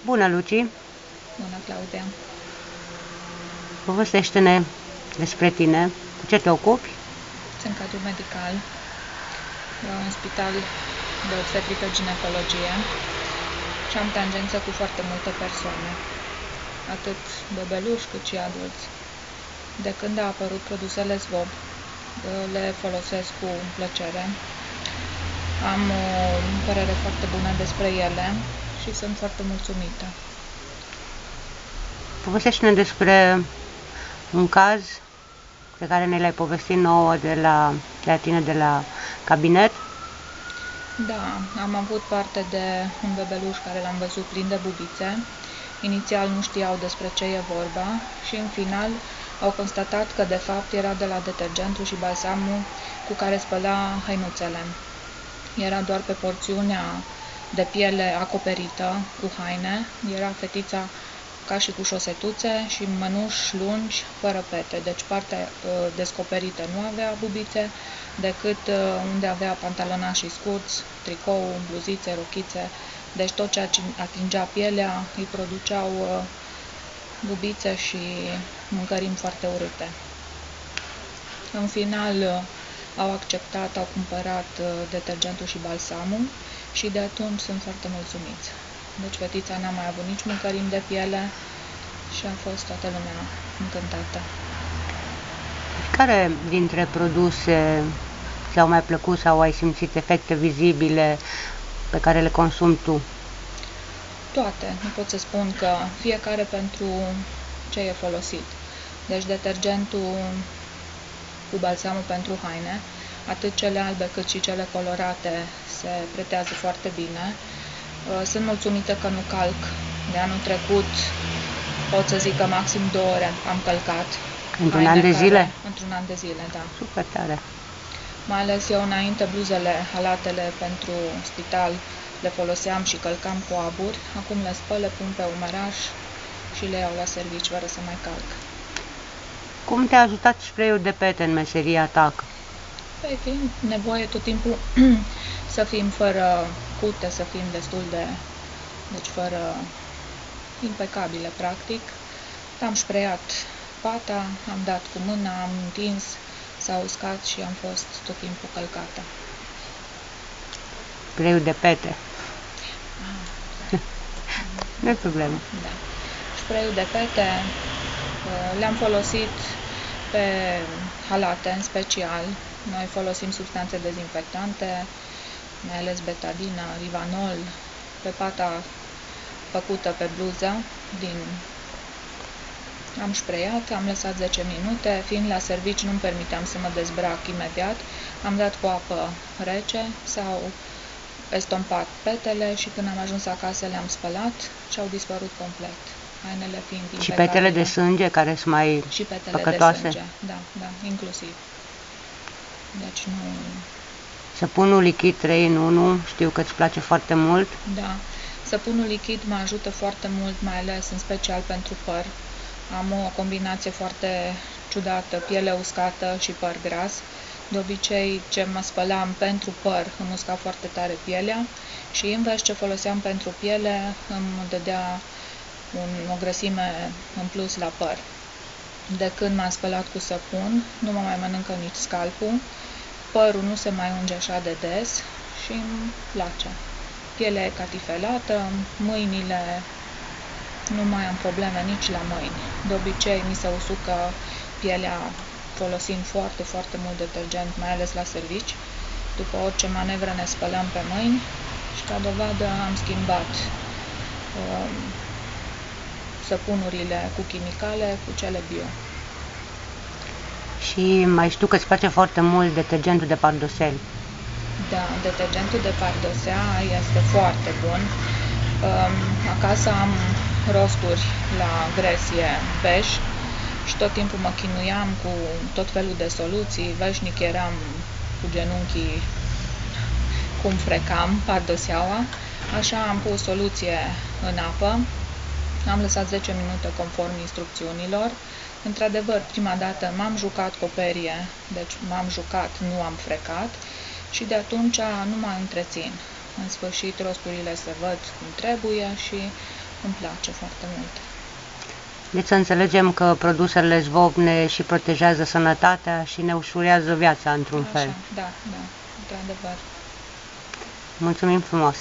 Bună, Luci! Bună, Claudia! Povestește-ne despre tine. Cu ce te ocupi? Sunt cadru medical la un spital de obstetrică ginecologie și am tangență cu foarte multe persoane, atât bebeluși cât și adulți. De când a apărut produsele SVOB, le folosesc cu plăcere. Am o părere foarte bună despre ele și sunt foarte mulțumită. Povestește-ne despre un caz pe care ne l-ai povestit nouă de la tine de la cabinet. Da, am avut parte de un bebeluș care l-am văzut plin de bubițe. Inițial nu știau despre ce e vorba și în final au constatat că de fapt era de la detergentul și balsamul cu care spăla hăinuțele. Era doar pe porțiunea de piele acoperită cu haine, era fetița ca și cu șosetuțe și mănuși lungi, fără pete. Deci partea descoperită nu avea bubițe, decât unde avea pantalonașii scurți, tricou, bluzițe, rochițe. Deci tot ce atingea pielea îi produceau bubițe și mâncărimi foarte urâte. În final au acceptat, au cumpărat detergentul și balsamul și de atunci sunt foarte mulțumiți. Deci fetița n-a mai avut nici mâncărimi de piele și a fost toată lumea încântată. Care dintre produse ți-au mai plăcut sau ai simțit efecte vizibile pe care le consumi tu? Toate. Nu pot să spun că fiecare pentru ce e folosit. Deci detergentul cu balsamul pentru haine, atât cele albe cât și cele colorate se pretează foarte bine. Sunt mulțumită că nu calc. De anul trecut pot să zic că maxim 2 ore am călcat. Într-un an de zile? Într-un an de zile, da. Super tare! Mai ales eu înainte bluzele, halatele pentru spital le foloseam și călcam cu aburi. Acum le spăl, le pun pe umeraș și le iau la servici fără să mai calc. Cum te-a ajutat spray-ul de pete în meseria ta? Păi fiind nevoie tot timpul să fim fără cute, să fim destul de, deci fără, impecabile practic. Am sprayat pata, am dat cu mâna, am întins, s-a uscat și am fost tot timpul călcată. Spray-ul de pete. Nu e problemă. Da. Spray-ul de pete le-am folosit pe halate în special. Noi folosim substanțe dezinfectante, mai ales betadina, rivanol, pe pata făcută pe bluză. Am sprayat, am lăsat 10 minute, fiind la servici nu-mi permiteam să mă dezbrac imediat. Am dat cu apă rece, s-au estompat petele și când am ajuns acasă le-am spălat și au dispărut complet. Hainele fiind impecabile. Și petele de sânge care sunt mai și petele păcătoase? De sânge, da, inclusiv. Deci nu... Săpunul lichid 3 în 1, știu că îți place foarte mult. Da, săpunul lichid mă ajută foarte mult, mai ales în special pentru păr. Am o combinație foarte ciudată, piele uscată și păr gras. De obicei, ce mă spălam pentru păr îmi usca foarte tare pielea și invers ce foloseam pentru piele îmi dădea o grăsime în plus la păr. De când m-am spălat cu săpun, nu mă mai mănâncă nici scalpul, părul nu se mai unge așa de des și îmi place. Pielea e catifelată, mâinile, nu mai am probleme nici la mâini. De obicei mi se usucă pielea folosind foarte, foarte mult detergent, mai ales la servici. După orice manevră ne spălăm pe mâini și ca dovadă am schimbat săpunurile cu chimicale cu cele bio. Și mai știu că îți place foarte mult detergentul de pardosel. Da, detergentul de pardosea este foarte bun. Acasă am rosturi la gresie bej și tot timpul mă chinuiam cu tot felul de soluții. Veșnic eram cu genunchii cum frecam pardoseaua. Așa am pus soluție în apă. Am lăsat 10 minute conform instrucțiunilor. Într-adevăr, prima dată m-am jucat cu o perie, deci m-am jucat, nu am frecat și de atunci nu mai întrețin. În sfârșit, rosturile se văd cum trebuie și îmi place foarte mult. Deci să înțelegem că produsele Zvov ne și protejează sănătatea și ne ușurează viața într-un fel. Da, într-adevăr. Mulțumim frumos!